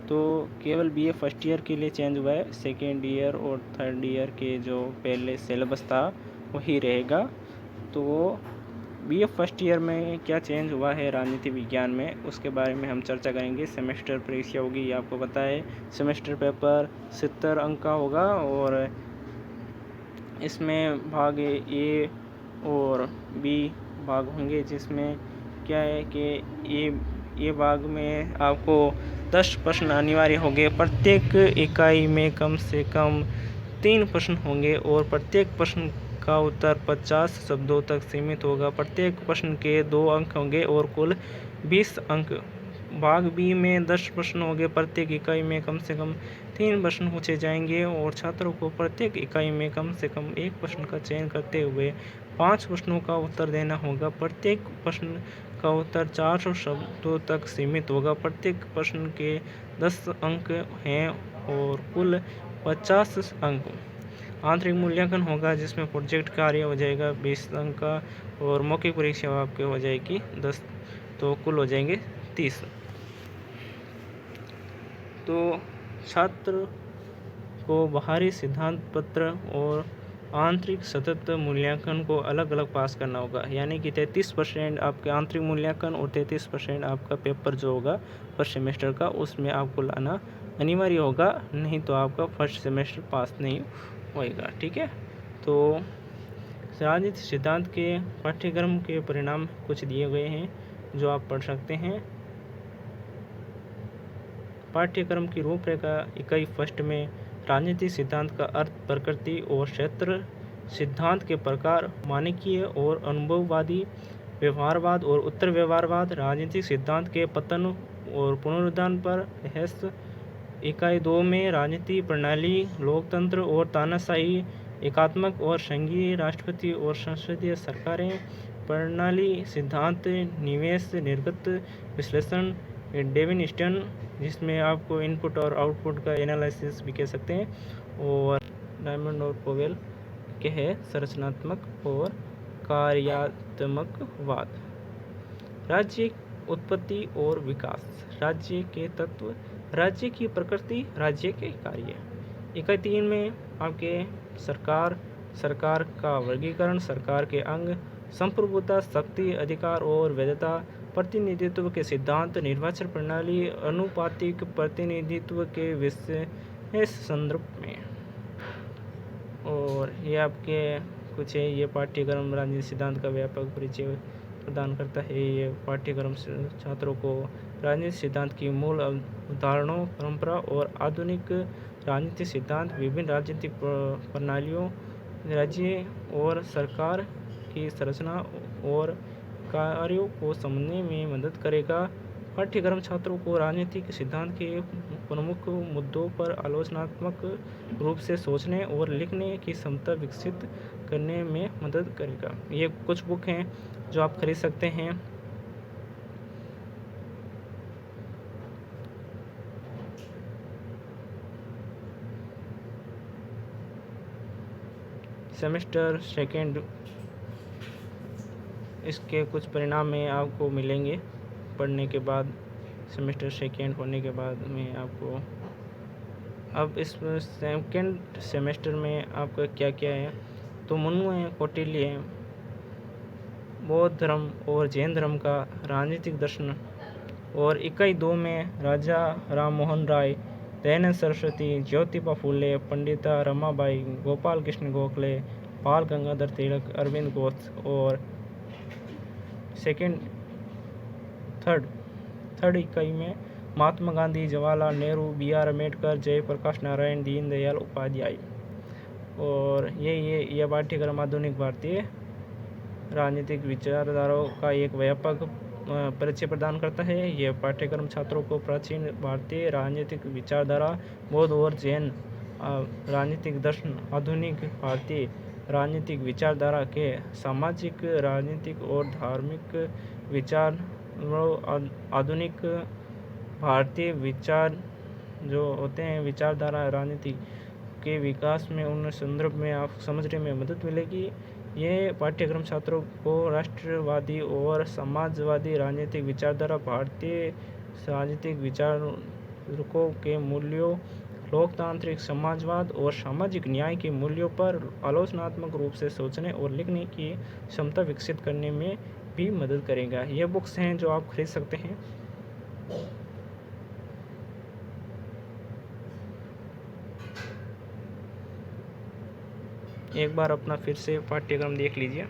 तो केवल BA first year के लिए चेंज हुआ है, सेकेंड ईयर और थर्ड ईयर के जो पहले सिलेबस था वही रहेगा। तो बीए फर्स्ट ईयर में क्या चेंज हुआ है राजनीति विज्ञान में, उसके बारे में हम चर्चा करेंगे। सेमेस्टर परीक्षा होगी, ये आपको पता है। सेमेस्टर पेपर 70 अंक का होगा और इसमें भाग ए और बी भाग होंगे, जिसमें क्या है कि ए भाग में आपको 10 प्रश्न अनिवार्य होंगे। प्रत्येक इकाई में कम से कम 3 प्रश्न होंगे और प्रत्येक प्रश्न का उत्तर 50 शब्दों तक सीमित होगा। प्रत्येक प्रश्न के 2 अंक होंगे और कुल 20 अंक। भाग बी में 10 प्रश्न होंगे, प्रत्येक इकाई में कम से कम 3 प्रश्न पूछे जाएंगे और छात्रों को प्रत्येक इकाई में कम से कम 1 प्रश्न का चयन करते हुए 5 प्रश्नों का उत्तर देना होगा। प्रत्येक प्रश्न का उत्तर 400 शब्दों तक सीमित होगा। प्रत्येक प्रश्न के 10 अंक हैं और कुल 50 अंक। आंतरिक मूल्यांकन होगा, जिसमें प्रोजेक्ट कार्य हो जाएगा 20 अंक का और मौखिक परीक्षा आपके हो जाएगी 10, तो कुल हो जाएंगे 30। तो छात्र को बाहरी सिद्धांत पत्र और आंतरिक सतत मूल्यांकन को अलग अलग पास करना होगा, यानी कि 33% आपके आंतरिक मूल्यांकन और 33% आपका पेपर जो होगा फर्स्ट सेमेस्टर का, उसमें आपको लाना अनिवार्य होगा, नहीं तो आपका फर्स्ट सेमेस्टर पास नहीं होएगा। ठीक है, तो राजनीति सिद्धांत के पाठ्यक्रम के परिणाम कुछ दिए गए हैं जो आप पढ़ सकते हैं। पाठ्यक्रम की रूपरेखा इकाई फर्स्ट में राजनीतिक सिद्धांत का अर्थ, प्रकृति और क्षेत्र, सिद्धांत के प्रकार, मानकीय और अनुभववादी, व्यवहारवाद और उत्तर व्यवहारवाद, राजनीतिक सिद्धांत के पतन और पुनरुत्थान पर बहस। इकाई 2 में राजनीति प्रणाली, लोकतंत्र और तानाशाही, एकात्मक और संघीय राष्ट्रपति और संसदीय सरकारें, प्रणाली सिद्धांत, निवेश, निर्गत विश्लेषण, डेविनिस्टन, जिसमें आपको इनपुट और आउटपुट का एनालिसिस भी कह सकते हैं, और डायमंड और पोवेल के है संरचनात्मक और कार्यात्मकवाद। राज्य उत्पत्ति और विकास, राज्य के तत्व, राज्य की प्रकृति, राज्य के कार्य। इकाई 3 में आपके सरकार, सरकार का वर्गीकरण, सरकार के अंग, संप्रभुता, शक्ति, अधिकार और वैधता, प्रतिनिधित्व के सिद्धांत, निर्वाचन प्रणाली, अनुपातिक प्रतिनिधित्व के विशेष संदर्भ में। और ये आपके कुछ है, ये पाठ्यक्रम राजनीतिक सिद्धांत का व्यापक परिचय प्रदान करता है। ये पाठ्यक्रम छात्रों को राजनीतिक सिद्धांत की मूल अवधारणाओं, परंपरा और आधुनिक राजनीतिक सिद्धांत, विभिन्न राजनीतिक प्रणालियों, राज्य और सरकार की संरचना और कार्यों को समझने में मदद करेगा। पाठ्यक्रम छात्रों को राजनीतिक सिद्धांत के प्रमुख मुद्दों पर आलोचनात्मक रूप से सोचने और लिखने की क्षमता विकसित करने में मदद करेगा। ये कुछ बुक हैं जो आप खरीद सकते हैं। सेमेस्टर सेकेंड, इसके कुछ परिणाम में आपको मिलेंगे पढ़ने के बाद। सेमेस्टर सेकेंड होने के बाद में आपको, अब इस सेकेंड सेमेस्टर में आपका क्या क्या है, तो मनु है, कौटिल्य है, बौद्ध धर्म और जैन धर्म का राजनीतिक दर्शन। और इकाई 2 में राजा राम मोहन राय, दयानंद सरस्वती, ज्योतिबा फूले, पंडिता रमाबाई, गोपाल कृष्ण गोखले, बाल गंगाधर तिलक, अरविंद घोष। और थर्ड इकाई में महात्मा गांधी, जवाहरलाल नेहरू, B.R. अम्बेडकर, जयप्रकाश नारायण, दीनदयाल उपाध्याय। और ये पाठ्यक्रम आधुनिक भारतीय राजनीतिक विचारधाराओं का एक व्यापक परिचय प्रदान करता है। यह पाठ्यक्रम छात्रों को प्राचीन भारतीय राजनीतिक विचारधारा, बौद्ध और जैन राजनीतिक दर्शन, आधुनिक भारतीय राजनीतिक विचारधारा के सामाजिक, राजनीतिक और धार्मिक विचार, आधुनिक भारतीय विचार जो होते हैं, विचारधारा राजनीति के विकास में, उन संदर्भ में आप समझने में मदद मिलेगी। ये पाठ्यक्रम छात्रों को राष्ट्रवादी और समाजवादी राजनीतिक विचारधारा, भारतीय राजनीतिक विचार नागरिकों के मूल्यों, लोकतांत्रिक समाजवाद और सामाजिक न्याय के मूल्यों पर आलोचनात्मक रूप से सोचने और लिखने की क्षमता विकसित करने में भी मदद करेगा। ये बुक्स हैं जो आप खरीद सकते हैं। एक बार अपना फिर से पाठ्यक्रम देख लीजिए।